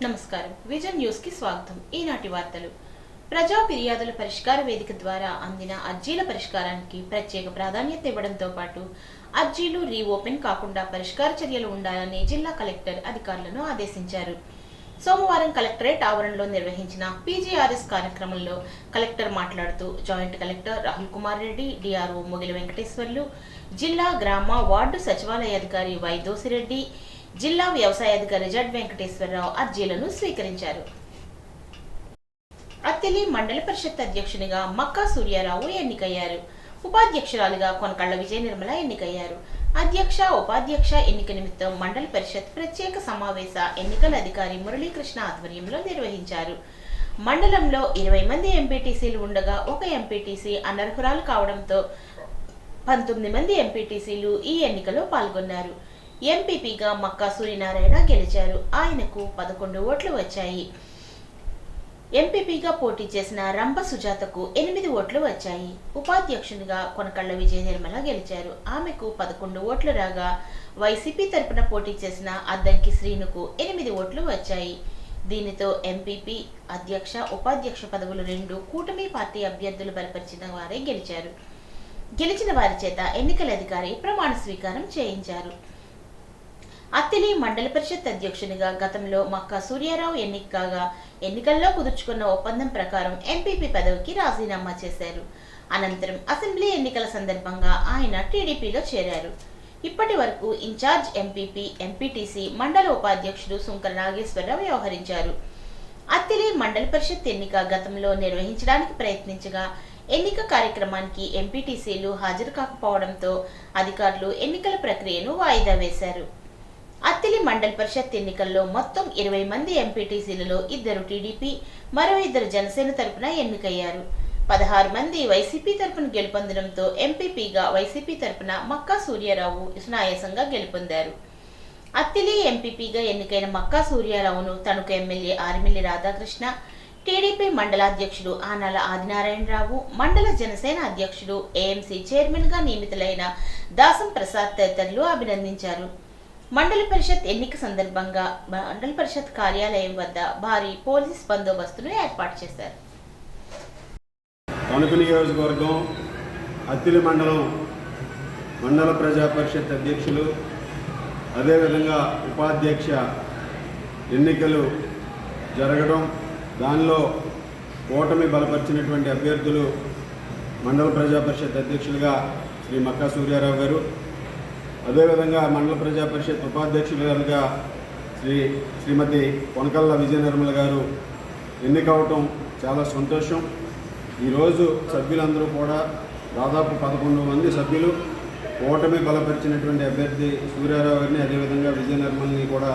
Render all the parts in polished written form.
నమస్కారం. Vision news కి స్వాగతం. ఈనాటి వార్తలు. ప్రజా ఫిర్యాదుల పరిష్కార వేదిక ద్వారా అందిన అర్జీల పరిష్కారానికి ప్రత్యేక ప్రాధాన్యత ఇవ్వడంతో పాటు అర్జీలు రీఓపెన్ కాకుండా పరిష్కార చర్యలు ఉండాలని జిల్లా కలెక్టర్ అధికారులను ఆదేశించారు. సోమవారం కలెక్టరేట్ ఆవరణలో నిర్వహించిన పీజీఆర్ఎస్ కార్యక్రమంలో కలెక్టర్ మాట్లాడుతూ joint collector Rahul Kumar Reddy, DRO Mogili Venkateswarlu, జిల్లా గ్రామ వార్డు సచివాలయ అధికారి వై దోసిరెడ్డి, జిల్లా వ్యవసాయ అధికారి జడ్ వెంకటేశ్వరరావు అర్జీలను స్వీకరించారు. అత్తిలి మండల పరిషత్ అధ్యక్షునిగా మక్కా సూర్యారావు ఎన్నికయ్యారు. ఉపాధ్యక్షురాలిగా కొనకళ్ల విజయ నిర్మల ఎన్నికయ్యారు. అధ్యక్ష, ఉపాధ్యక్ష ఎన్నిక నిమిత్తం మండల పరిషత్ ప్రత్యేక సమావేశ ఎన్నికల అధికారి మురళీకృష్ణ ఆధ్వర్యంలో నిర్వహించారు. మండలంలో 20 మంది ఎంపీటీసీలు ఉండగా ఒక ఎంపీటీసీ అనర్హురాలు కావడంతో 19 మంది ఎంపీటీసీలు ఈ ఎన్నికలో పాల్గొన్నారు. ఎంపీపీగా మక్కా సూర్యనారాయణ గెలిచారు. ఆయనకు 11 ఓట్లు వచ్చాయి. ఎంపీపీగా పోటీ చేసిన రంభ సుజాతకు 8 ఓట్లు వచ్చాయి. ఉపాధ్యక్షునిగా కొనకళ్ల విజయ నిర్మల గెలిచారు. ఆమెకు 11 ఓట్లు రాగా వైసీపీ తరపున పోటీ చేసిన అద్దంకి శ్రీనుకు 8 ఓట్లు వచ్చాయి. దీనితో ఎంపీపీ, అధ్యక్ష, ఉపాధ్యక్ష పదవులు 2 కూటమి పార్టీ అభ్యర్థులు బలపరిచిన వారే గెలిచారు. గెలిచిన వారి చేత ఎన్నికల అధికారి ప్రమాణ స్వీకారం చేయించారు. అత్తిలి మండల పరిషత్ అధ్యక్షునిగా గతంలో మక్కా సూర్యారావు ఎన్నిక కాగా ఎన్నికల్లో కుదుర్చుకున్న ఒప్పందం ప్రకారం ఎంపీపీ పదవికి రాజీనామా చేశారు. అనంతరం అసెంబ్లీ ఎన్నికల సందర్భంగా ఆయన టీడీపీలో చేరారు. ఇప్పటి వరకు ఇన్ఛార్జ్ ఎంపీపీ, ఎంపీటీసీ, మండల ఉపాధ్యక్షుడు సుంకర నాగేశ్వరరావు వ్యవహరించారు. అత్తిలి మండల పరిషత్ ఎన్నిక గతంలో నిర్వహించడానికి ప్రయత్నించగా ఎన్నిక కార్యక్రమానికి ఎంపీటీసీలు హాజరు కాకపోవడంతో అధికారులు ఎన్నికల ప్రక్రియను వాయిదా వేశారు. అత్తిలి మండల పరిషత్ ఎన్నికల్లో మొత్తం 20 మంది ఎంపీటీసీలలో 2 టీడీపీ, మరో 2 జనసేన తరపున ఎన్నికయ్యారు. 16 మంది వైసీపీ తరపున గెలుపొందడంతో ఎంపీపీగా వైసీపీ తరపున మక్కా సూర్యారావు సునాయాసంగా గెలుపొందారు. అత్తిలి ఎంపీపీగా ఎన్నికైన మక్కా సూర్యారావును తణుకు ఎమ్మెల్యే ఆరిమిల్లి రాధాకృష్ణ, టీడీపీ మండలాధ్యక్షుడు ఆనాల ఆదినారాయణరావు, మండల జనసేన అధ్యక్షుడు, ఏఎంసీ చైర్మన్ గా నియమితులైన దాసం ప్రసాద్ తదితరులు అభినందించారు. మండల పరిషత్ ఎన్నిక సందర్భంగా మండల పరిషత్ కార్యాలయం వద్ద భారీ పోలీస్ బందోబస్తును ఏర్పాటు చేశారు. తణుకు నియోజకవర్గం అత్తిలి మండల ప్రజా పరిషత్ అధ్యక్షులు, అదేవిధంగా ఉపాధ్యక్ష ఎన్నికలు జరగడం, దానిలో కూటమి బలపరిచినటువంటి అభ్యర్థులు మండల ప్రజా పరిషత్ అధ్యక్షులుగా శ్రీ మక్కా సూర్యారావు గారు, అదేవిధంగా మండల ప్రజా పరిషత్ ఉపాధ్యక్షులుగా శ్రీమతి కొనకళ్ల విజయ నిర్మల గారు ఎన్నికవటం చాలా సంతోషం. ఈరోజు సభ్యులందరూ కూడా దాదాపు 11 మంది సభ్యులు కూటమి బలపరిచినటువంటి అభ్యర్థి సూర్యారావు గారిని, అదేవిధంగా విజయ నిర్మల్ని కూడా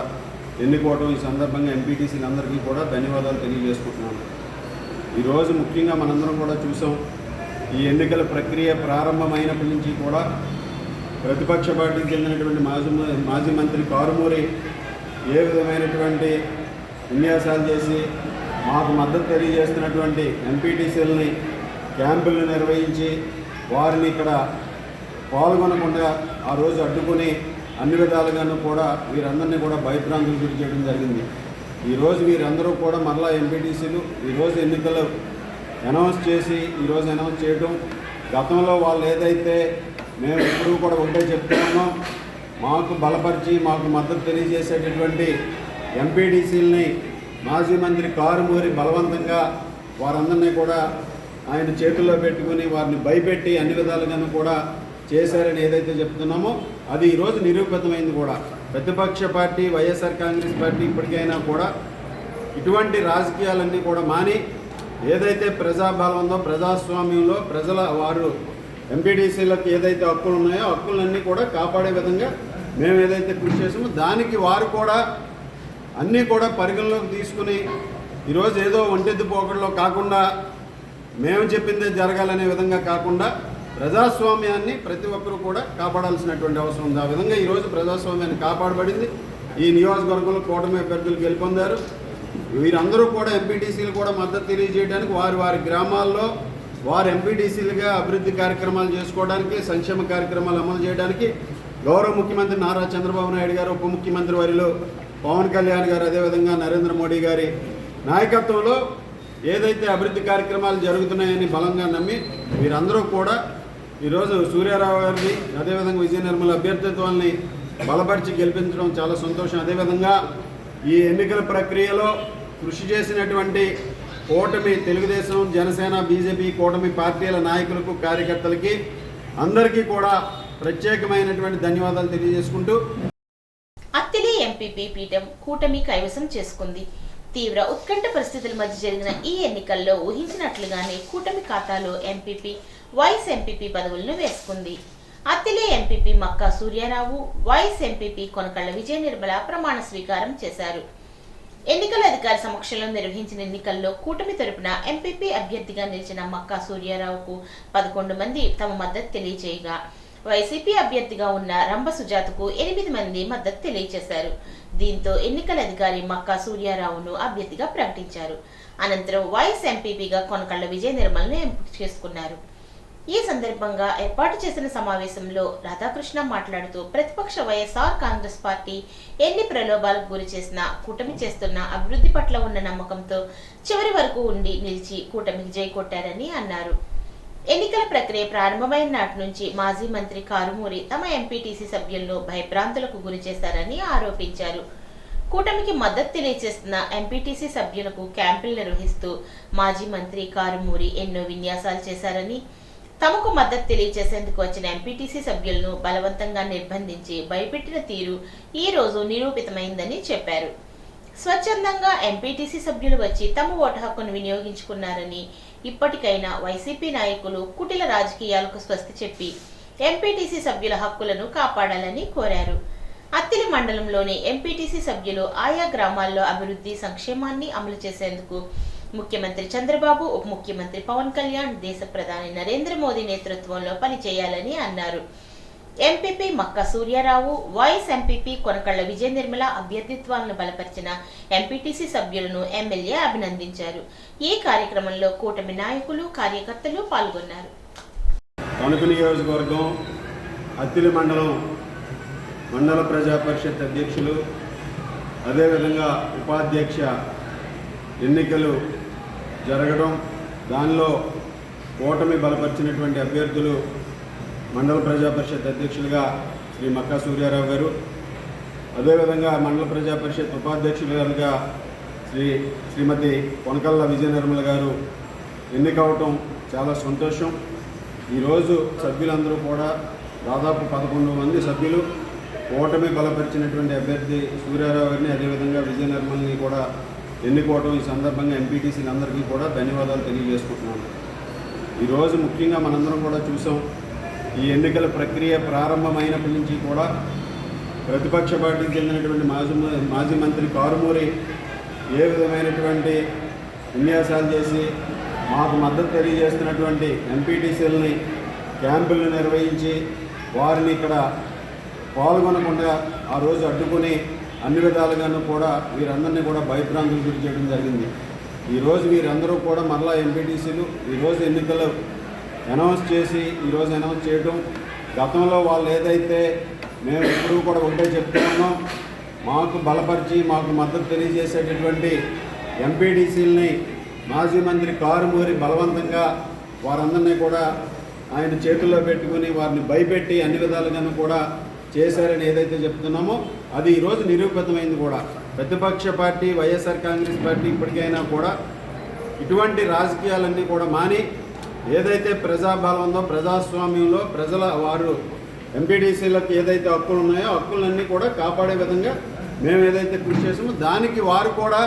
ఎన్నుకోవటం ఈ సందర్భంగా ఎంపీటీసీలందరికీ కూడా ధన్యవాదాలు తెలియజేసుకుంటున్నాను. ఈరోజు ముఖ్యంగా మనందరం కూడా చూసాం, ఈ ఎన్నికల ప్రక్రియ ప్రారంభమైనప్పటి నుంచి కూడా ప్రతిపక్ష పార్టీకి చెందినటువంటి మాజీ మంత్రి కారుమూరి ఏ విధమైనటువంటి విన్యాసాలు చేసి మాకు మద్దతు తెలియజేస్తున్నటువంటి ఎంపీటీసీలని క్యాంపులను నిర్వహించి వారిని ఇక్కడ పాల్గొనకుండా ఆ రోజు అడ్డుకుని అన్ని విధాలుగాను కూడా వీరందరినీ కూడా భయభ్రాంతులు గురి చేయడం జరిగింది. ఈరోజు వీరందరూ కూడా మరలా ఎంపీటీసీలు ఈరోజు ఎన్నికలు అనౌన్స్ చేయడం, గతంలో వాళ్ళు ఏదైతే మేము ఎప్పుడూ కూడా ఒకటే చెప్తున్నామో, మాకు బలపరిచి మాకు మద్దతు తెలియజేసేటటువంటి ఎంపీటీసీలని మాజీ మంత్రి కారుమూరి బలవంతంగా వారందరినీ కూడా ఆయన చేతుల్లో పెట్టుకుని వారిని భయపెట్టి అన్ని విధాలుగాను కూడా చేశారని ఏదైతే చెప్తున్నామో అది ఈరోజు నిరూపితమైంది. కూడా ప్రతిపక్ష పార్టీ వైఎస్ఆర్ కాంగ్రెస్ పార్టీ ఇప్పటికైనా కూడా ఇటువంటి రాజకీయాలన్నీ కూడా మాని ఏదైతే ప్రజాబలం ఉందో, ప్రజాస్వామ్యంలో వారు ఎంపీటీసీలకు ఏదైతే హక్కులు ఉన్నాయో హక్కులన్నీ కూడా కాపాడే విధంగా మేము ఏదైతే కృషి చేసామో దానికి వారు కూడా అన్నీ కూడా పరిగణలోకి తీసుకుని ఈరోజు ఏదో ఒంటెద్దు పోకడలో కాకుండా మేము చెప్పిందే జరగాలనే విధంగా కాకుండా ప్రజాస్వామ్యాన్ని ప్రతి ఒక్కరూ కూడా కాపాడాల్సినటువంటి అవసరం ఉంది. ఆ విధంగా ఈరోజు ప్రజాస్వామ్యాన్ని కాపాడబడింది. ఈ నియోజకవర్గంలో కూటమి అభ్యర్థులు గెలుపొందారు. వీరందరూ కూడా ఎంపీటీసీలు కూడా మద్దతు తెలియజేయడానికి వారి గ్రామాల్లో వారు ఎంపీటీసీలుగా అభివృద్ధి కార్యక్రమాలు చేసుకోవడానికి, సంక్షేమ కార్యక్రమాలు అమలు చేయడానికి గౌరవ ముఖ్యమంత్రి నారా చంద్రబాబు నాయుడు గారు, ఉప ముఖ్యమంత్రి వారిలో పవన్ కళ్యాణ్ గారు, అదేవిధంగా నరేంద్ర మోడీ గారి నాయకత్వంలో ఏదైతే అభివృద్ధి కార్యక్రమాలు జరుగుతున్నాయని బలంగా నమ్మి వీరందరూ కూడా ఈరోజు సూర్యారావు గారిని, అదేవిధంగా విజయ నిర్మల అభ్యర్థిత్వాన్ని బలపరిచి గెలిపించడం చాలా సంతోషం. అదేవిధంగా ఈ ఎన్నికల ప్రక్రియలో కృషి చేసినటువంటి కూటమి, తెలుగుదేశం, జనసేన, బీజేపీ కూటమి పార్టీల నాయకులకు, కార్యకర్తలకి అందరికీ కూడా ప్రత్యేకమైనటువంటి ధన్యవాదాలు తెలియజేసుకుంటూ అత్తిలి ఎంపీపీ పీఠం కూటమి కైవసం చేసుకుంది. తీవ్ర ఉత్కంఠ పరిస్థితుల మధ్య జరిగిన ఈ ఎన్నికల్లో ఊహించినట్లుగానే కూటమి ఖాతాలో ఎంపీపీ, వైస్ ఎంపీపీ పదవులను వేసుకుంది. అత్తిలి ఎంపీపీ మక్కా సూర్యారావు, వైస్ ఎంపీపీ కొనకళ్ళ విజయ నిర్మల ప్రమాణ స్వీకారం చేశారు. ఎన్నికల అధికారి సమక్షంలో నిర్వహించిన ఎన్నికల్లో కూటమి తరపున ఎంపీపీ అభ్యర్థిగా నిలిచిన మక్కా సూర్యారావుకు 11 మంది తమ మద్దతు తెలియజేయగా, వైసీపీ అభ్యర్థిగా ఉన్న రంభ సుజాతకు 8 మంది మద్దతు తెలియజేశారు. దీంతో ఎన్నికల అధికారి మక్కా సూర్యారావును అభ్యర్థిగా ప్రకటించారు. అనంతరం వైస్ ఎంపీపీగా కొనకళ్ళ విజయ నిర్మలను ఎంపిక చేసుకున్నారు. ఈ సందర్భంగా ఏర్పాటు చేసిన సమావేశంలో రాధాకృష్ణ మాట్లాడుతూ, ప్రతిపక్ష వైఎస్ఆర్ కాంగ్రెస్ పార్టీ ఎన్ని ప్రలోభాలకు గురి చేసినా కూటమి చేస్తున్న అభివృద్ధి పట్ల ఉన్న నమ్మకంతో చివరి వరకు ఉండి నిలిచి కూటమికి జై కొట్టారని అన్నారు. ఎన్నికల ప్రక్రియ ప్రారంభమైన నాటి నుంచి మాజీ మంత్రి కారుమూరి తమ ఎంపీటీసీ సభ్యులను భయభ్రాంతులకు గురి చేశారని ఆరోపించారు. కూటమికి మద్దతు తెలియజేస్తున్న ఎంపీటీసీ సభ్యులకు క్యాంపులు నిర్వహిస్తూ మాజీ మంత్రి కారుమూరి ఎన్నో విన్యాసాలు చేశారని, తమకు మద్దతు తెలియజేసేందుకు వచ్చిన ఎంపీటీసీ సభ్యులను బలవంతంగా నిర్బంధించి భయపెట్టిన తీరు ఈ రోజు నిరూపితమైందని చెప్పారు. స్వచ్ఛందంగా ఎంపీటీసీ సభ్యులు వచ్చి తమ ఓటు హక్కును వినియోగించుకున్నారని, ఇప్పటికైనా వైసీపీ నాయకులు కుటిల రాజకీయాలకు స్వస్తి చెప్పి ఎంపీటీసీ సభ్యుల హక్కులను కాపాడాలని కోరారు. అత్తిలి మండలంలోని ఎంపీటీసీ సభ్యులు ఆయా గ్రామాల్లో అభివృద్ధి, సంక్షేమాన్ని అమలు చేసేందుకు ముఖ్యమంత్రి చంద్రబాబు, ఉప ముఖ్యమంత్రి పవన్ కళ్యాణ్, దేశ ప్రధాని నరేంద్ర మోదీ నేతృత్వంలో పనిచేయాలని అన్నారు. ఎంపీపీ మక్కా సూర్యారావు, వైస్ ఎంపీపీ కొనకళ్ళ విజయ నిర్మల అభ్యర్థిత్వాలను బలపరిచిన ఎంపీటీసీ సభ్యులను ఎమ్మెల్యే అభినందించారు. ఈ కార్యక్రమంలో కూటమి నాయకులు, కార్యకర్తలు పాల్గొన్నారు. తణుకు నియోజకవర్గం అత్తిలి మండల ప్రజా పరిషత్ అధ్యక్షులు, అదేవిధంగా ఉపాధ్యక్ష ఎన్నికలు జరగడం, దానిలో కూటమి బలపరిచినటువంటి అభ్యర్థులు మండల ప్రజా పరిషత్ అధ్యక్షులుగా శ్రీ మక్కా సూర్యారావు గారు, అదేవిధంగా మండల ప్రజా పరిషత్ ఉపాధ్యక్షులుగా శ్రీమతి కొనకళ్ళ విజయ నిర్మల గారు ఎన్నికవటం చాలా సంతోషం. ఈరోజు సభ్యులందరూ కూడా దాదాపు 11 మంది సభ్యులు కూటమి బలపరిచినటువంటి అభ్యర్థి సూర్యారావు గారిని, అదేవిధంగా విజయ నిర్మల్ని కూడా ఎన్నుకోవటం, ఈ సందర్భంగా ఎంపీటీసీలందరికీ కూడా ధన్యవాదాలు తెలియజేసుకుంటున్నాను. ఈరోజు ముఖ్యంగా మనందరం కూడా చూసాం, ఈ ఎన్నికల ప్రక్రియ ప్రారంభమైనప్పటి నుంచి కూడా ప్రతిపక్ష పార్టీకి చెందినటువంటి మాజీ మంత్రి కారుమూరి ఏ విధమైనటువంటి విన్యాసాలు చేసి మాకు మద్దతు తెలియజేస్తున్నటువంటి ఎంపీటీసీలని క్యాంపులను నిర్వహించి వారిని ఇక్కడ పాల్గొనకుండా ఆ రోజు అడ్డుకుని అన్ని విధాలుగాను కూడా వీరందరినీ కూడా భయభ్రాంతులు గురి చేయడం జరిగింది. ఈరోజు వీరందరూ కూడా మరలా ఎంపీటీసీలు ఈరోజు ఎన్నికలు అనౌన్స్ చేయడం, గతంలో వాళ్ళు ఏదైతే మేము ఎప్పుడూ కూడా ఒకటే చెప్తున్నామో, మాకు బలపరిచి మాకు మద్దతు తెలియజేసేటటువంటి ఎంపీటీసీలని మాజీ మంత్రి కారుమూరి బలవంతంగా వారందరినీ కూడా ఆయన చేతుల్లో పెట్టుకుని వారిని భయపెట్టి అన్ని విధాలుగాను కూడా చేశారని ఏదైతే చెప్తున్నామో అది ఈరోజు నిరూపితమైంది కూడా. ప్రతిపక్ష పార్టీ వైఎస్ఆర్ కాంగ్రెస్ పార్టీ ఇప్పటికైనా కూడా ఇటువంటి రాజకీయాలన్నీ కూడా మాని ఏదైతే ప్రజాబలం ఉందో, ప్రజాస్వామ్యంలో వారు ఎంపీటీసీలకు ఏదైతే హక్కులు ఉన్నాయో హక్కులన్నీ కూడా కాపాడే విధంగా మేము ఏదైతే కృషి చేసామో దానికి వారు కూడా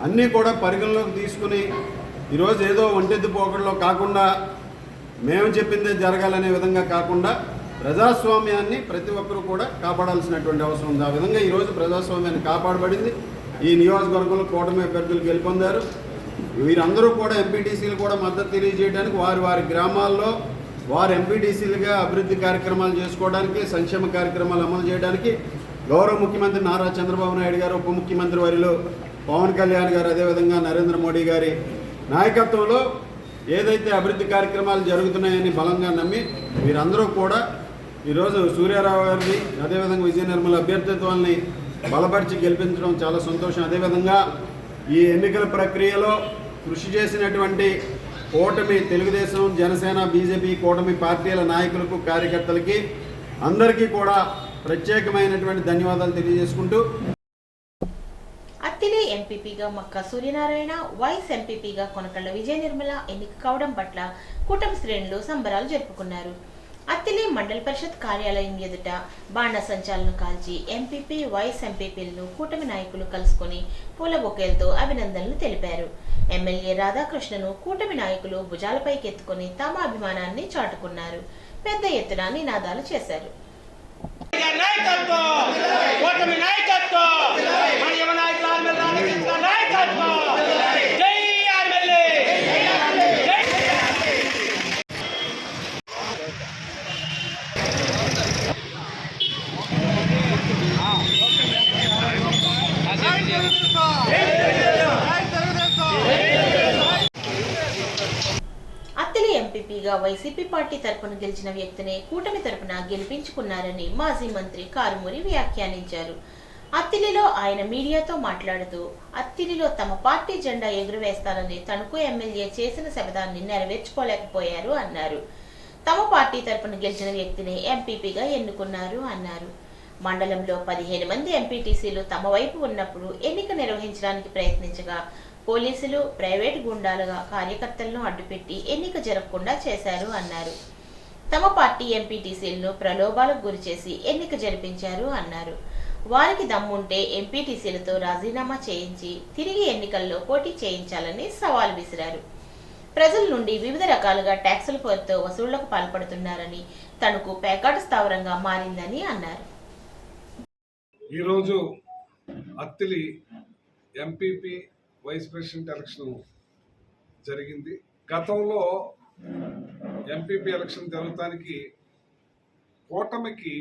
అన్నీ కూడా పరిగణలోకి తీసుకుని ఈరోజు ఏదో ఒంటెద్దు పోకడలో కాకుండా మేము చెప్పిందే జరగాలనే విధంగా కాకుండా ప్రజాస్వామ్యాన్ని ప్రతి ఒక్కరూ కూడా కాపాడాల్సినటువంటి అవసరం ఉంది. ఆ విధంగా ఈరోజు ప్రజాస్వామ్యాన్ని కాపాడబడింది. ఈ నియోజకవర్గంలో కూటమి అభ్యర్థులు గెలుపొందారు. వీరందరూ కూడా ఎంపీటీసీలు కూడా మద్దతు తెలియజేయడానికి వారి గ్రామాల్లో వారు ఎంపీటీసీలుగా అభివృద్ధి కార్యక్రమాలు చేసుకోవడానికి, సంక్షేమ కార్యక్రమాలు అమలు చేయడానికి గౌరవ ముఖ్యమంత్రి నారా చంద్రబాబు నాయుడు గారు, ఉప ముఖ్యమంత్రి వర్యులు పవన్ కళ్యాణ్ గారు, అదేవిధంగా నరేంద్ర మోడీ గారి నాయకత్వంలో ఏదైతే అభివృద్ధి కార్యక్రమాలు జరుగుతున్నాయని బలంగా నమ్మి వీరందరూ కూడా ఈరోజు సూర్యారావు గారిని, అదేవిధంగా విజయ నిర్మల అభ్యర్థిత్వాన్ని బలపరిచి గెలిపించడం చాలా సంతోషం. అదేవిధంగా ఈ ఎన్నికల ప్రక్రియలో కృషి చేసినటువంటి కూటమి తెలుగుదేశం, జనసేన, బీజేపీ కూటమి పార్టీల నాయకులకు, కార్యకర్తలకి అందరికీ కూడా ప్రత్యేకమైనటువంటి ధన్యవాదాలు తెలియజేసుకుంటూ, అత్తిలి ఎంపీపీగా మక్కా సూర్యనారాయణ, వైస్ ఎంపీపీగా కొనకళ్ళ విజయ నిర్మల ఎన్నిక కావడం పట్ల కూటమి శ్రేణులు సంబరాలు జరుపుకున్నారు. అత్తిలి మండల పరిషత్ కార్యాలయం ఎదుట బాణసంచాలను కాల్చి ఎంపీపీ, వైస్ ఎంపీపీలను కూటమి నాయకులు కలుసుకుని పూల బొకేలతో అభినందనలు తెలిపారు. ఎమ్మెల్యే రాధాకృష్ణను కూటమి నాయకులు భుజాలపైకెత్తుకుని తమ అభిమానాన్ని చాటుకున్నారు. పెద్ద ఎత్తున నినాదాలు చేశారు. అత్తిలి ఎంపీపీగా వైసీపీ పార్టీ తరపున గెలిచిన వ్యక్తిని కూటమి తరపున గెలిపించుకున్నారని మాజీ మంత్రి కారుమూరి వ్యాఖ్యానించారు. అత్తిలిలో ఆయన మీడియాతో మాట్లాడుతూ, అత్తిలిలో తమ పార్టీ జెండా ఎగురవేస్తానని తణుకు ఎమ్మెల్యే చేసిన శపథాన్ని నెరవేర్చుకోలేకపోయారు అన్నారు. తమ పార్టీ తరపున గెలిచిన వ్యక్తిని ఎంపీపీగా ఎన్నుకున్నారు అన్నారు. మండలంలో 15 మంది ఎంపీటీసీలు తమ వైపు ఉన్నప్పుడు ఎన్నిక నిర్వహించడానికి ప్రయత్నించగా పోలీసులు, ప్రైవేటు గుండాలుగా కార్యకర్తలను అడ్డుపెట్టి ఎన్నిక జరగకుండా చేశారు అన్నారు. తమ పార్టీ ఎంపీటీసీలను ప్రలోభాలకు గురిచేసి ఎన్నిక జరిపించారు అన్నారు. వారికి దమ్ముంటే ఎంపీటీసీలతో రాజీనామా చేయించి తిరిగి ఎన్నికల్లో పోటీ చేయించాలని సవాల్ విసిరారు. ప్రజల నుండి వివిధ రకాలుగా ట్యాక్సుల పేరుతో వసూళ్లకు పాల్పడుతున్నారని, తణుకు పేకాట స్థావరంగా మారిందని అన్నారు. ఈరోజు Attili MPP, vice president election జరిగింది. గతంలో ఎంపీపీ ఎలక్షన్ జరగటానికి కూటమికి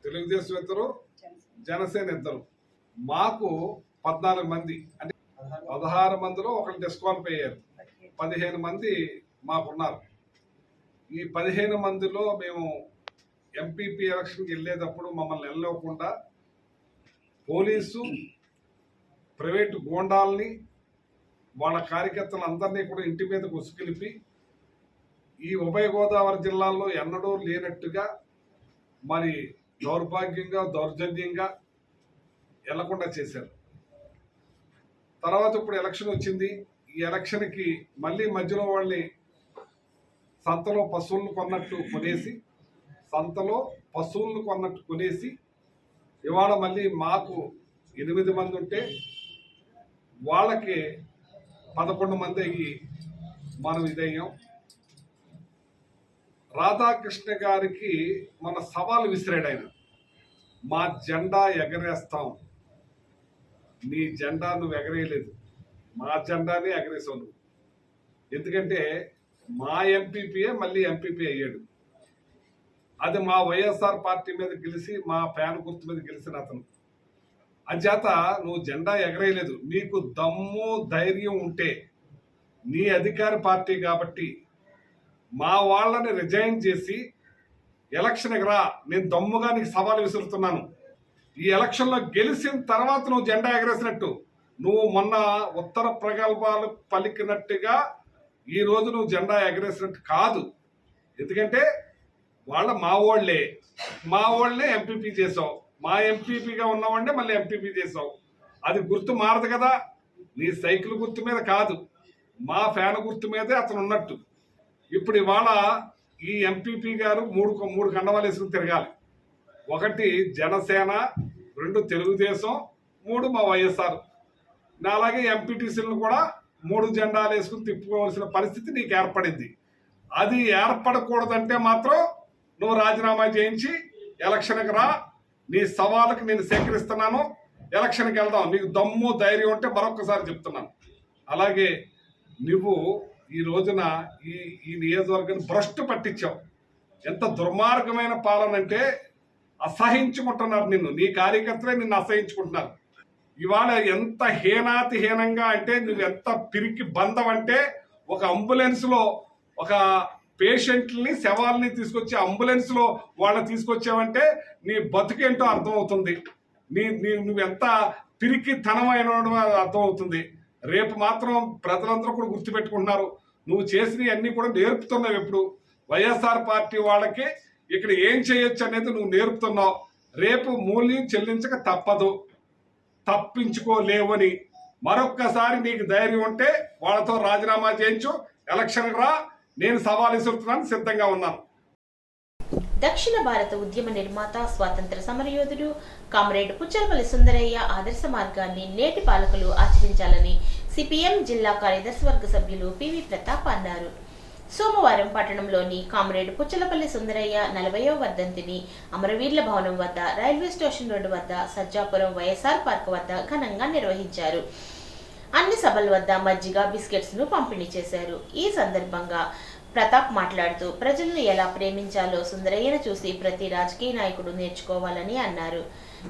తెలుగుదేశం ఇద్దరు, జనసేన ఇద్దరు, మాకు 14 మంది, అంటే 16 మందిలో ఒకరు డిస్క్వాలిఫై అయ్యారు. 15 మంది మాకున్నారు. ఈ 15 మందిలో మేము ఎంపీపీ ఎలక్షన్కి వెళ్ళేటప్పుడు మమ్మల్ని వెళ్ళకుండా పోలీసు, ప్రైవేటు గోండాలని, వాళ్ళ కార్యకర్తలందరినీ కూడా ఇంటి మీదకు ఉసుకెలిపి ఈ ఉభయ గోదావరి జిల్లాల్లో ఎన్నడూ లేనట్టుగా మరి దౌర్భాగ్యంగా, దౌర్జన్యంగా వెళ్లకుండా చేశారు. తర్వాత ఇప్పుడు ఎలక్షన్ వచ్చింది. ఈ ఎలక్షన్కి మళ్ళీ మధ్యలో వాళ్ళని సంతలో పశువులను కొన్నట్టు కొనేసి ఇవాళ మళ్ళీ మాకు 8 మంది ఉంటే వాళ్ళకి 11 మంది అయ్యి మనం ఇదయ్యాం. రాధాకృష్ణ గారికి మన సవాలు విసిరాడు ఆయన. మా జెండా ఎగరేస్తాం. నీ జెండా నువ్వు ఎగరేయలేదు, మా జెండానే ఎగరేసావు నువ్వు. ఎందుకంటే మా ఎంపీపీయే మళ్ళీ ఎంపీపీ అయ్యాడు. అది మా వైఎస్ఆర్ పార్టీ మీద గెలిచి, మా ఫ్యాన్ గుర్తు మీద గెలిచిన అతను. అంచేత నువ్వు జెండా ఎగరేయలేదు. నీకు దమ్ము, ధైర్యం ఉంటే నీ అధికార పార్టీ కాబట్టి మా వాళ్ళని రిజైన్ చేసి ఎలక్షన్కి రా. నేను దమ్ముగా నీకు సవాలు విసురుతున్నాను. ఈ ఎలక్షన్లో గెలిచిన తర్వాత నువ్వు జెండా ఎగరేసినట్టు, నువ్వు మొన్న ఉత్తర ప్రగల్భాలు పలికినట్టుగా ఈ రోజు నువ్వు జెండా ఎగరేసినట్టు కాదు. ఎందుకంటే వాళ్ళ మా వాళ్ళే ఎంపీపీ చేసావు. మా ఎంపీపీగా ఉన్నవాడినే మళ్ళీ ఎంపీపీ చేసావు. అది గుర్తు మారదు కదా. నీ సైకిల్ గుర్తు మీద కాదు, మా ఫ్యాన్ గుర్తు మీదే అతను ఉన్నట్టు. ఇప్పుడు ఇవాళ ఈ ఎంపీపీ గారు మూడు కండవాలు వేసుకుని తిరగాలి. 1 జనసేన, 2 తెలుగుదేశం, 3 మా వైఎస్ఆర్. అలాగే ఎంపీటీసీలను కూడా 3 జెండాలు వేసుకుని తిప్పుకోవాల్సిన పరిస్థితి నీకు ఏర్పడింది. అది ఏర్పడకూడదంటే మాత్రం నువ్వు రాజీనామా చేయించి ఎలక్షన్కి రా. నీ సవాళ్ళకి నేను సేకరిస్తున్నాను. ఎలక్షన్కి వెళ్దాం. నీకు దమ్ము, ధైర్యం ఉంటే మరొకసారి చెప్తున్నాను. అలాగే నువ్వు ఈ రోజున ఈ నియోజకవర్గాన్ని భ్రష్టు పట్టించావు. ఎంత దుర్మార్గమైన పాలన అంటే అసహించుకుంటున్నారు నిన్ను. నీ కార్యకర్తలే నిన్ను అసహించుకుంటున్నారు. ఇవాళ ఎంత హీనంగా అంటే నువ్వు ఎంత పిరికి బంధం అంటే, ఒక అంబులెన్స్లో ఒక పేషెంట్ని, శవాల్ని తీసుకొచ్చి అంబులెన్స్లో వాళ్ళని తీసుకొచ్చావంటే నీ బతుకేంటో అర్థమవుతుంది. నువ్వెంత పిరికి తనమైన అర్థం అవుతుంది. రేపు మాత్రం ప్రజలందరూ కూడా గుర్తుపెట్టుకుంటున్నారు. నువ్వు చేసినవి అన్ని కూడా నేర్పుతున్నావు. ఎప్పుడు వైఎస్ఆర్ పార్టీ వాళ్ళకి ఇక్కడ ఏం చేయొచ్చు అనేది నువ్వు నేర్పుతున్నావు. రేపు మూల్యం చెల్లించక తప్పదు, తప్పించుకోలేవని మరొక్కసారి నీకు ధైర్యం ఉంటే వాళ్ళతో రాజీనామా చేయించు, ఎలక్షన్ రా, నేను సవాల్ విసురుతున్నాను, సిద్ధంగా ఉన్నాను. దక్షిణ భారత ఉద్యమ నిర్మాత, స్వాతంత్ర సమరయోధుడు కామ్రేడ్ పుచ్చలపల్లి సుందరయ్య ఆదర్శ మార్గాన్ని నేటి పాలకులు ఆచరించాలని సిపిఎం జిల్లా కార్యదర్శి వర్గ సభ్యులు పివి ప్రతాప్ అన్నారు. సోమవారం పట్టణంలోని కామ్రేడ్ పుచ్చలపల్లి సుందరయ్య 40వ వర్ధంతిని అమరవీరుల భవనం వద్ద, రైల్వే స్టేషన్ రోడ్డు వద్ద, సజ్జాపురం వైఎస్ఆర్ పార్క్ వద్ద ఘనంగా నిర్వహించారు. అన్ని సభల వద్ద మజ్జిగ, బిస్కెట్స్ ను పంపిణీ చేశారు. ఈ సందర్భంగా ప్రతాప్ మాట్లాడుతూ ప్రజలను ఎలా ప్రేమించాలో సుందరయ్యను చూసి ప్రతి రాజకీయ నాయకుడు నేర్చుకోవాలని అన్నారు.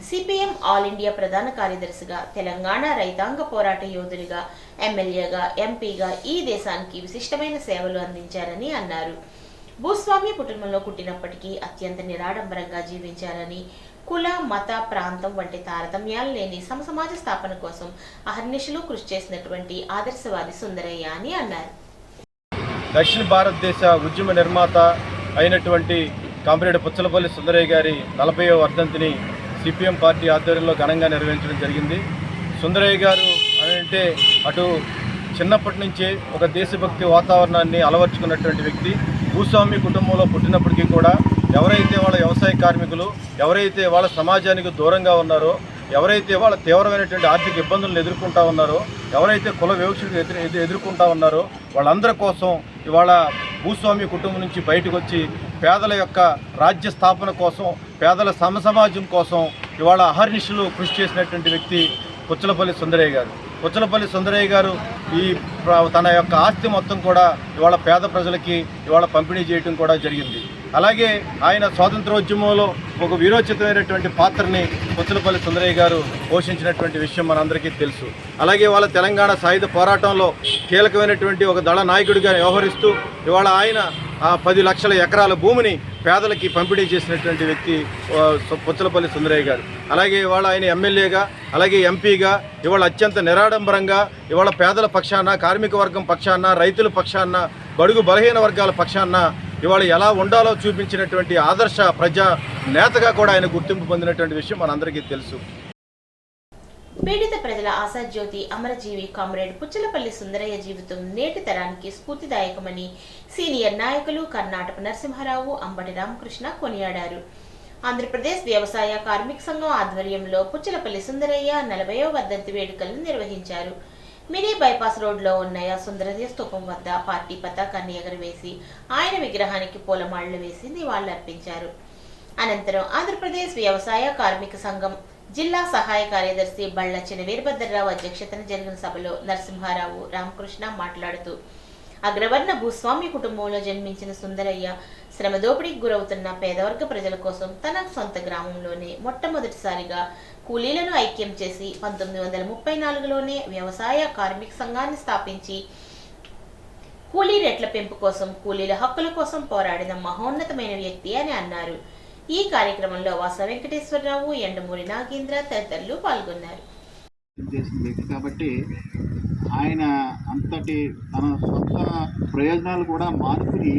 సిపిఎం ఆల్ ఇండియా ప్రధాన కార్యదర్శిగా, తెలంగాణ రైతాంగ పోరాట యోధునిగా, ఎమ్మెల్యేగా, ఎంపీగా ఈ దేశానికి విశిష్టమైన సేవలు అందించారని అన్నారు. భూస్వామ్య కుటుంబంలో పుట్టినప్పటికీ అత్యంత నిరాడంబరంగా జీవించారని, కుల, మత, ప్రాంతం వంటి తారతమ్యాలు లేని సమసమాజ స్థాపన కోసం అహర్నిశలు కృషి చేసినటువంటి ఆదర్శవాది సుందరయ్య అని అన్నారు. దక్షిణ భారతదేశ ఉద్యమ నిర్మాత అయినటువంటి కామ్రేడ్ పుచ్చలపల్లి సుందరయ్య గారి 40వ వర్ధంతిని సిపిఎం పార్టీ ఆధ్వర్యంలో ఘనంగా నిర్వహించడం జరిగింది. సుందరయ్య గారు అంటే అటు చిన్నప్పటి నుంచే ఒక దేశభక్తి వాతావరణాన్ని అలవర్చుకున్నటువంటి వ్యక్తి. భూస్వామి కుటుంబంలో పుట్టినప్పటికీ కూడా ఎవరైతే వాళ్ళ వ్యవసాయ కార్మికులు, ఎవరైతే వాళ్ళ సమాజానికి దూరంగా ఉన్నారో, ఎవరైతే వాళ్ళ తీవ్రమైనటువంటి ఆర్థిక ఇబ్బందులను ఎదుర్కొంటా ఉన్నారో, ఎవరైతే కుల వివక్షను ఎదుర్కొంటా ఉన్నారో వాళ్ళందరి కోసం ఇవాళ భూస్వామి కుటుంబం నుంచి బయటకు వచ్చి పేదల యొక్క రాజ్య స్థాపన కోసం, పేదల సమసమాజం కోసం ఇవాళ అహర్నిశలు కృషి చేసినటువంటి వ్యక్తి పుచ్చలపల్లి సుందరయ్య గారు. పుచ్చలపల్లి సుందరయ్య గారు తన యొక్క ఆస్తి మొత్తం కూడా ఇవాళ పేద ప్రజలకి ఇవాళ పంపిణీ చేయడం కూడా జరిగింది. అలాగే ఆయన స్వాతంత్రోద్యమంలో ఒక వీరోచితమైనటువంటి పాత్రని పుచ్చలపల్లి సుందరయ్య గారు పోషించినటువంటి విషయం మనందరికీ తెలుసు. అలాగే వాళ్ళ తెలంగాణ సాయుధ పోరాటంలో కీలకమైనటువంటి ఒక దళ నాయకుడిగా వ్యవహరిస్తూ ఇవాళ ఆయన 10 లక్షల ఎకరాల భూమిని పేదలకి పంపిణీ చేసినటువంటి వ్యక్తి పుచ్చలపల్లి సుందరయ్య గారు. అలాగే ఇవాళ ఆయన ఎమ్మెల్యేగా, అలాగే ఎంపీగా ఇవాళ అత్యంత నిరాడంబరంగా ఇవాళ పేదల పక్షాన, కార్మిక వర్గం పక్షాన, రైతుల పక్షాన, బడుగు బలహీన వర్గాల పక్షాన ఇవాళ ఎలా ఉండాలో చూపించినటువంటి ఆదర్శ ప్రజా నేతగా కూడా ఆయన గుర్తింపు పొందినటువంటి విషయం మనందరికీ తెలుసు. పీడిత ప్రజల ఆశాజ్యోతి, అమరజీవి కామ్రేడ్ పుచ్చలపల్లి సుందరయ్య జీవితం నేటి తరానికి స్ఫూర్తిదాయకమని సీనియర్ నాయకులు కర్ణాటక నరసింహారావు, అంబటి రామకృష్ణ కొనియాడారు. ఆంధ్రప్రదేశ్ వ్యవసాయ కార్మిక సంఘం ఆధ్వర్యంలో పుచ్చలపల్లి సుందరయ్య 40వ వర్ధంతి వేడుకలను నిర్వహించారు. మినీ బైపాస్ రోడ్లో ఉన్న సుందరయ్య స్తూపం వద్ద పార్టీ పతాకాన్ని ఎగరవేసి ఆయన విగ్రహానికి పూలమాళ్లు వేసి నివాళులర్పించారు. అనంతరం ఆంధ్రప్రదేశ్ వ్యవసాయ కార్మిక సంఘం జిల్లా సహాయ కార్యదర్శి బళ్ళచ్చిన వీరభద్రరావు అధ్యక్షతన జరిగిన సభలో నరసింహారావు, రామకృష్ణ మాట్లాడుతూ అగ్రవర్ణ భూస్వామి కుటుంబంలో జన్మించిన సుందరయ్య శ్రమదోపిడికి గురవుతున్న పేదవర్గ ప్రజల కోసం తన సొంత గ్రామంలోనే మొట్టమొదటిసారిగా కూలీలను ఐక్యం చేసి 1934లోనే వ్యవసాయ కార్మిక సంఘాన్ని స్థాపించి కూలీ రేట్ల పెంపు కోసం, కూలీల హక్కుల కోసం పోరాడిన మహోన్నతమైన వ్యక్తి అని అన్నారు. ఈ కార్యక్రమంలో వాస వెంకటేశ్వరరావు, ఎండమూరి నాగేంద్ర తదితరులు పాల్గొన్నారు. కాబట్టి ఆయన అంతటి తన సొంత ప్రయోజనాలు కూడా మార్పుని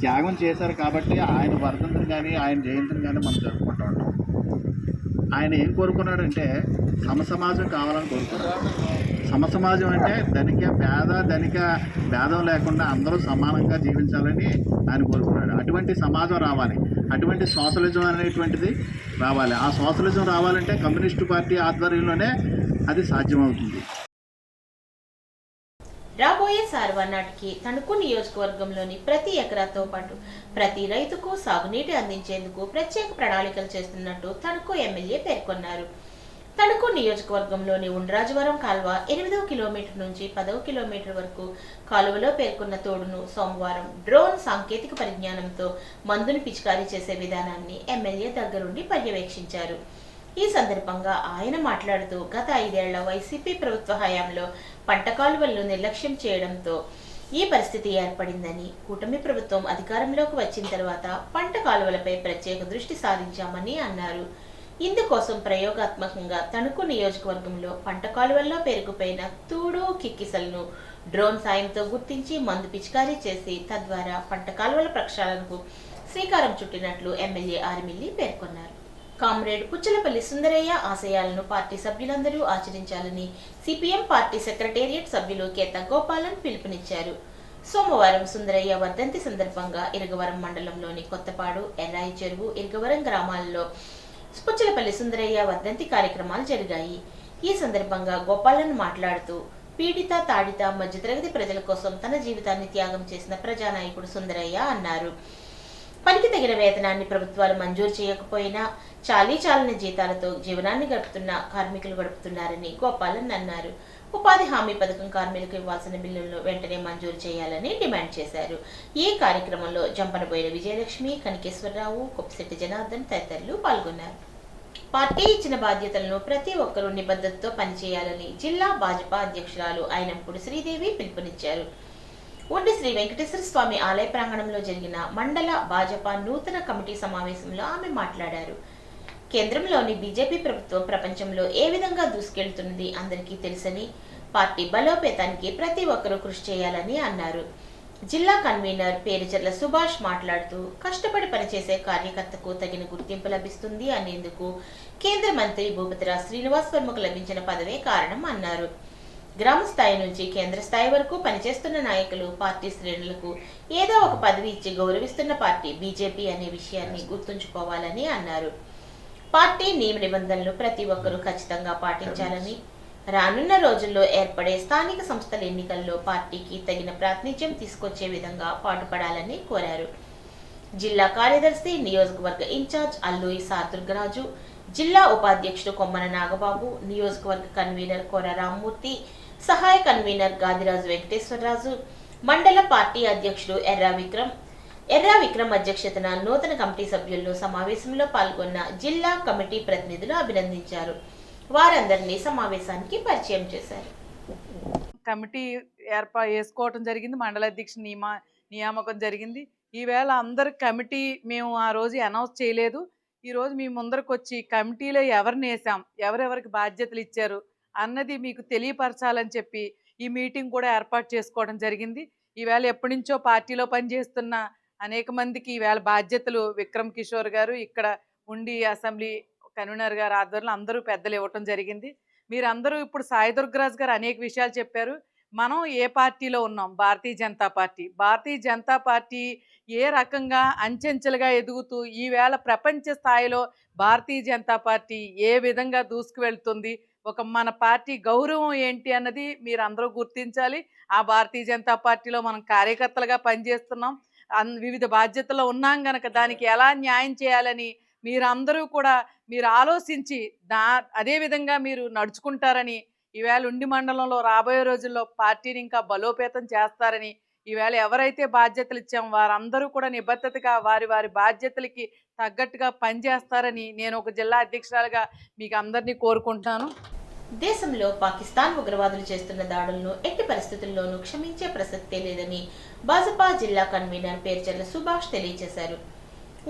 త్యాగం చేశారు. కాబట్టి ఆయన వర్ధంతిని కానీ ఆయన జయంతిని కానీ మనం జరుపుకుంటూ ఉంటాం. ఆయన ఏం కోరుకున్నాడంటే సమసమాజం కావాలని కోరుకున్నాడు. సమసమాజం అంటే ధనిక భేదం లేకుండా అందరూ సమానంగా జీవించాలని ఆయన కోరుకున్నాడు. అటువంటి సమాజం రావాలి, అటువంటి సోషలిజం అనేటువంటిది రావాలి. ఆ సోషలిజం రావాలంటే కమ్యూనిస్టు పార్టీ ఆధ్వర్యంలోనే అది సాధ్యమవుతుంది. రాబోయే సార్వా నాటికి తణుకు నియోజకవర్గంలోని ప్రతి ఎకరాతో పాటు ప్రతి రైతుకు సాగునీటి అందించేందుకు ప్రత్యేక ప్రణాళికలు చేస్తున్నట్టు తణుకు ఎమ్మెల్యే పేర్కొన్నారు. తణుకు నియోజకవర్గంలోని ఉండ్రాజవరం కాల్వ 8వ కిలోమీటర్ నుంచి 10వ కిలోమీటర్ వరకు కాలువలో పేర్కొన్న తోడును సోమవారం డ్రోన్ సాంకేతిక పరిజ్ఞానంతో మందును పిచికారీ చేసే విధానాన్ని ఎమ్మెల్యే దగ్గరుండి పర్యవేక్షించారు. ఈ సందర్భంగా ఆయన మాట్లాడుతూ గత 5 ఏళ్ల వైసీపీ ప్రభుత్వ హయాంలో పంట కాలువలను నిర్లక్ష్యం చేయడంతో ఈ పరిస్థితి ఏర్పడిందని, కూటమి ప్రభుత్వం అధికారంలోకి వచ్చిన తర్వాత పంట కాలువలపై ప్రత్యేక దృష్టి సారించామని అన్నారు. ఇందుకోసం ప్రయోగాత్మకంగా తణుకు నియోజకవర్గంలో పంట కాలువల్లో పేరుకుపోయిన తూడు కిక్కిసలను డ్రోన్ సాయంతో గుర్తించి మందు పిచికారీ చేసి తద్వారా పంట కాలువల ప్రక్షాళనకు శ్రీకారం చుట్టినట్లు ఎమ్మెల్యే ఆర్మిల్లి పేర్కొన్నారు. కామ్రేడ్ పుచ్చలపల్లి సుందరయ్య ఆశయాలను పార్టీ సభ్యులందరూ ఆచరించాలని సిపిఎం పార్టీ సెక్రటేరియట్ సభ్యులు కేత గోపాలన్ పిలుపునిచ్చారు. సోమవారం సుందరయ్య వర్ధంతి సందర్భంగా ఇరగవరం మండలంలోని కొత్తపాడు, ఎర్రాయి చెరువు, ఇరగవరం గ్రామాల్లో పుచ్చలపల్లి సుందరయ్య వర్ధంతి కార్యక్రమాలు జరిగాయి. ఈ సందర్భంగా గోపాలన్ మాట్లాడుతూ పీడిత, తాడిత, మధ్యతరగతి ప్రజల కోసం తన జీవితాన్ని త్యాగం చేసిన ప్రజానాయకుడు సుందరయ్య అన్నారు. పనికి తగిన వేతనాన్ని ప్రభుత్వాలు మంజూరు చేయకపోయినా చాలని జీతాలతో జీవనాన్ని గడుపుతున్న కార్మికులు గడుపుతున్నారని గోపాలన్ అన్నారు. ఉపాధి హామీ పథకం కార్మికులకు ఇవ్వాల్సిన బిల్లులను వెంటనే మంజూరు చేయాలని డిమాండ్ చేశారు. ఈ కార్యక్రమంలో జంపనబోయిన విజయలక్ష్మి, కనికేశ్వరరావు, కొప్పిశెట్టి జనార్దన్ తదితరులు పాల్గొన్నారు. పార్టీ ఇచ్చిన బాధ్యతలను ప్రతి ఒక్కరూ నిబద్ధతతో పనిచేయాలని జిల్లా భాజపా అధ్యక్షురాలు అయినంపుడు శ్రీదేవి పిలుపునిచ్చారు. ఉండి శ్రీ వెంకటేశ్వర స్వామి ఆలయ ప్రాంగణంలో జరిగిన మండల భాజపా నూతన కమిటీ సమావేశంలో ఆమె మాట్లాడారు. కేంద్రంలోని బీజేపీ ప్రభుత్వం ప్రపంచంలో ఏ విధంగా దూసుకెళ్తున్నది అందరికీ తెలుసని, పార్టీ బలోపేతానికి ప్రతి ఒక్కరూ కృషి చేయాలని అన్నారు. జిల్లా కన్వీనర్ పేరుచెర్ల సుభాష్ మాట్లాడుతూ కష్టపడి పనిచేసే కార్యకర్తకు తగిన గుర్తింపు లభిస్తుంది అనేందుకు కేంద్ర మంత్రి భూపతిరాజ్ శ్రీనివాస్ వర్మకు లభించిన పదవే కారణం అన్నారు. గ్రామ స్థాయి నుంచి కేంద్ర స్థాయి వరకు పనిచేస్తున్న నాయకులు, పార్టీ శ్రేణులకు ఏదో ఒక పదవి ఇచ్చి గౌరవిస్తున్న పార్టీ బీజేపీ అనే విషయాన్ని గుర్తుంచుకోవాలని అన్నారు. పార్టీ నియమ నిబంధనలు ప్రతి ఒక్కరూ ఖచ్చితంగా పాటించాలని, రానున్న రోజుల్లో ఏర్పడే స్థానిక సంస్థల ఎన్నికల్లో పార్టీకి తగిన ప్రాతినిధ్యం తీసుకొచ్చే విధంగా పాటుపడాలని కోరారు. జిల్లా కార్యదర్శి, నియోజకవర్గ ఇన్ఛార్జ్ అల్లూరి సాదుర్గరాజు, జిల్లా ఉపాధ్యక్షుడు కొమ్మన నాగబాబు, నియోజకవర్గ కన్వీనర్ కోర రామ్మూర్తి, సహాయ కన్వీనర్ గాదిరాజు వెంకటేశ్వరరాజు, మండల పార్టీ అధ్యక్షుడు ఎర్రా విక్రమ్ అధ్యక్షతన నూతన కమిటీ సభ్యులను సమావేశంలో పాల్గొన్న జిల్లా కమిటీ ప్రతినిధులు అభినందించారు. వారందరినీ సమావేశానికి పరిచయం చేశారు. కమిటీ వేసుకోవటం జరిగింది. మండల అధ్యక్షుడు నియామకం జరిగింది. ఈవేళ అందరు కమిటీ మేము ఆ రోజు అనౌన్స్ చేయలేదు. ఈరోజు మీ ముందరకు వచ్చి కమిటీలో ఎవరిని వేసాం, ఎవరెవరికి బాధ్యతలు ఇచ్చారు అన్నది మీకు తెలియపరచాలని చెప్పి ఈ మీటింగ్ కూడా ఏర్పాటు చేసుకోవడం జరిగింది. ఈవేళ ఎప్పటి నుంచో పార్టీలో పనిచేస్తున్న అనేక మందికి ఈవేళ బాధ్యతలు విక్రమ్ కిషోర్ గారు, ఇక్కడ ఉండి అసెంబ్లీ కన్వీనర్ గారు ఆధ్వర్యంలో అందరూ పెద్దలు ఇవ్వటం జరిగింది. మీరందరూ ఇప్పుడు సాయి దుర్గరాజు గారు అనేక విషయాలు చెప్పారు. మనం ఏ పార్టీలో ఉన్నాం? భారతీయ జనతా పార్టీ. భారతీయ జనతా పార్టీ ఏ రకంగా అంచెంచెలుగా ఎదుగుతూ ఈవేళ ప్రపంచ స్థాయిలో భారతీయ జనతా పార్టీ ఏ విధంగా దూసుకువెళ్తుంది, మన పార్టీ గౌరవం ఏంటి అన్నది మీరు అందరూ గుర్తించాలి. ఆ భారతీయ జనతా పార్టీలో మనం కార్యకర్తలుగా పనిచేస్తున్నాం, వివిధ బాధ్యతల్లో ఉన్నాం గనక దానికి ఎలా న్యాయం చేయాలని మీరందరూ కూడా మీరు ఆలోచించి అదేవిధంగా మీరు నడుచుకుంటారని, ఈవేళ ఉండి మండలంలో రాబోయే రోజుల్లో పార్టీని ఇంకా బలోపేతం చేస్తారని, ఈవేళ ఎవరైతే బాధ్యతలు ఇచ్చామో వారందరూ కూడా నిబద్ధతగా వారి వారి బాధ్యతలకి తగ్గట్టుగా పనిచేస్తారని నేను ఒక జిల్లా అధ్యక్షురాలుగా మీకు అందరినీ కోరుకుంటున్నాను. దేశంలో పాకిస్తాన్ ఉగ్రవాదులు చేస్తున్న దాడులను ఎట్టి పరిస్థితుల్లోనూ క్షమించే ప్రసక్తే లేదని భాజపా జిల్లా కన్వీనర్ పేర్చెర్ల సుభాష్ తెలియజేశారు.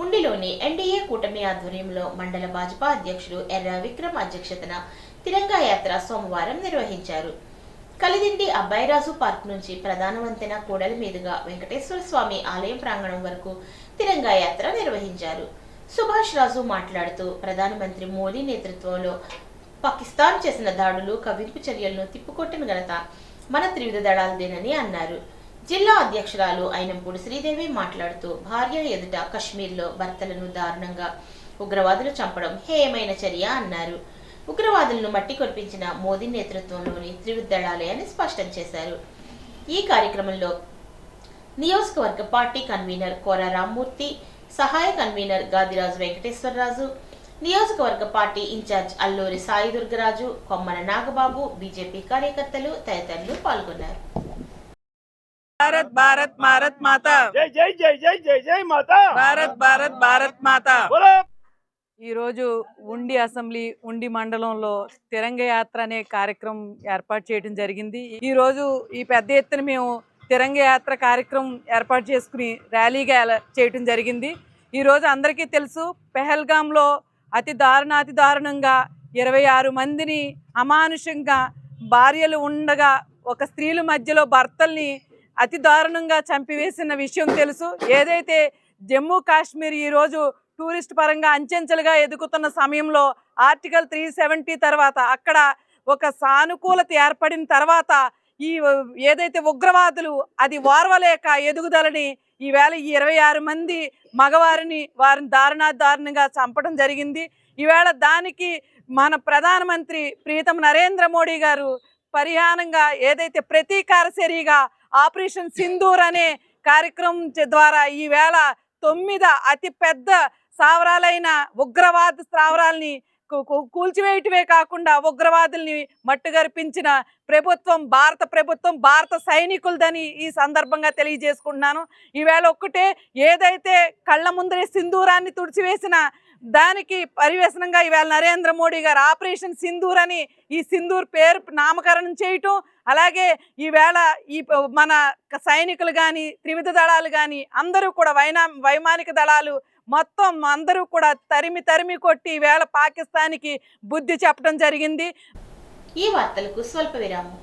ఉండిలోని ఎన్డీఏ కూటమి ఆధ్వర్యంలో మండల భాజపా అధ్యక్షుడు ఎర్రా విక్రమ్ అధ్యక్షతన తిరంగా యాత్ర సోమవారం నిర్వహించారు. కలిదిండి అబ్బాయిరాజు పార్క్ నుంచి ప్రధాన వంతెన కూడలి మీదుగా వెంకటేశ్వర స్వామి ఆలయం ప్రాంగణం వరకు తిరంగా యాత్ర నిర్వహించారు. సుభాష్ రాజు మాట్లాడుతూ ప్రధానమంత్రి మోదీ నేతృత్వంలో పాకిస్తాన్ చేసిన దాడులు, కవింపు చర్యలను తిప్పుకొట్టిన ఘనత మన త్రివిధ దళాలదేనని అన్నారు. జిల్లా అధ్యక్షురాలు అయినంపుడు శ్రీదేవి మాట్లాడుతూ భార్య ఎదుట కశ్మీర్లో భర్తలను దారుణంగా ఉగ్రవాదులు చంపడం హేయమైన చర్య అన్నారు. ఉగ్రవాదులను మట్టి కొరిపించిన మోదీ నేతృత్వంలోని త్రివిధ దళాలే అని స్పష్టం చేశారు. ఈ కార్యక్రమంలో నియోజకవర్గ పార్టీ కన్వీనర్ కోర రామ్మూర్తి, సహాయ కన్వీనర్ గాదిరాజు వెంకటేశ్వరరాజు, నియోజకవర్గ party incharge Alluri Sai Durgaraju, Kommana Nagababu, BJP కార్యకర్తలు తదితరులు పాల్గొన్నారు. భారత్ భారత్ భారత్ మాతా, జై జై జై జై జై జై మాతా, భారత్ భారత్ భారత్ మాతా. బోలో. ఈరోజు ఉండి అసెంబ్లీ ఉండి మండలంలో తిరంగ యాత్ర అనే కార్యక్రమం ఏర్పాటు చేయడం జరిగింది. ఈరోజు ఈ పెద్ద ఎత్తున మేము తిరంగ యాత్ర కార్యక్రమం ఏర్పాటు చేసుకుని ర్యాలీగా చేయడం జరిగింది. ఈరోజు అందరికీ తెలుసు, పెహల్గాంలో అతి దారుణంగా 26 మందిని అమానుషంగా భార్యలు ఉండగా ఒక స్త్రీల మధ్యలో భర్తల్ని అతి దారుణంగా చంపివేసిన విషయం తెలుసు. ఏదైతే జమ్మూ కాశ్మీర్ ఈరోజు టూరిస్ట్ పరంగా అంచెంచెలుగా ఎదుగుతున్న సమయంలో ఆర్టికల్ 370 తర్వాత అక్కడ ఒక సానుకూలత ఏర్పడిన తర్వాత ఈ ఏదైతే ఉగ్రవాదులు అది ఓర్వలేక ఎదుగుదలని ఈవేళ ఈ 26 మంది మగవారిని వారిని దారుణంగా చంపడం జరిగింది. ఈవేళ దానికి మన ప్రధానమంత్రి ప్రీతం నరేంద్ర మోడీ గారు పరిహానంగా ఏదైతే ప్రతీకార చర్యగా ఆపరేషన్ సింధూర్ అనే కార్యక్రమం ద్వారా ఈవేళ 9 అతి పెద్ద స్థావరాలైన ఉగ్రవాద స్థావరాలని కూల్చివేయటమే కాకుండా ఉగ్రవాదుల్ని మట్టుగరిపించిన ప్రభుత్వం భారత ప్రభుత్వం, భారత సైనికులదని ఈ సందర్భంగా తెలియజేసుకుంటున్నాను. ఈవేళ ఒక్కటే ఏదైతే కళ్ళ ముందరే సింధూరాన్ని తుడిచివేసిన దానికి పరివేశనంగా ఈవేళ నరేంద్ర మోడీ గారు ఆపరేషన్ సింధూర్ అని ఈ సింధూర్ పేరు నామకరణం చేయటం, అలాగే ఈవేళ ఈ మన సైనికులు కానీ త్రివిధ దళాలు కానీ అందరూ కూడా వైమానిక దళాలు మొత్తం అందరూ కూడా తరిమి కొట్టి ఈవేళ పాకిస్తాన్కి బుద్ధి చెప్పడం జరిగింది. ఈ వార్తలకు స్వల్ప విరామం.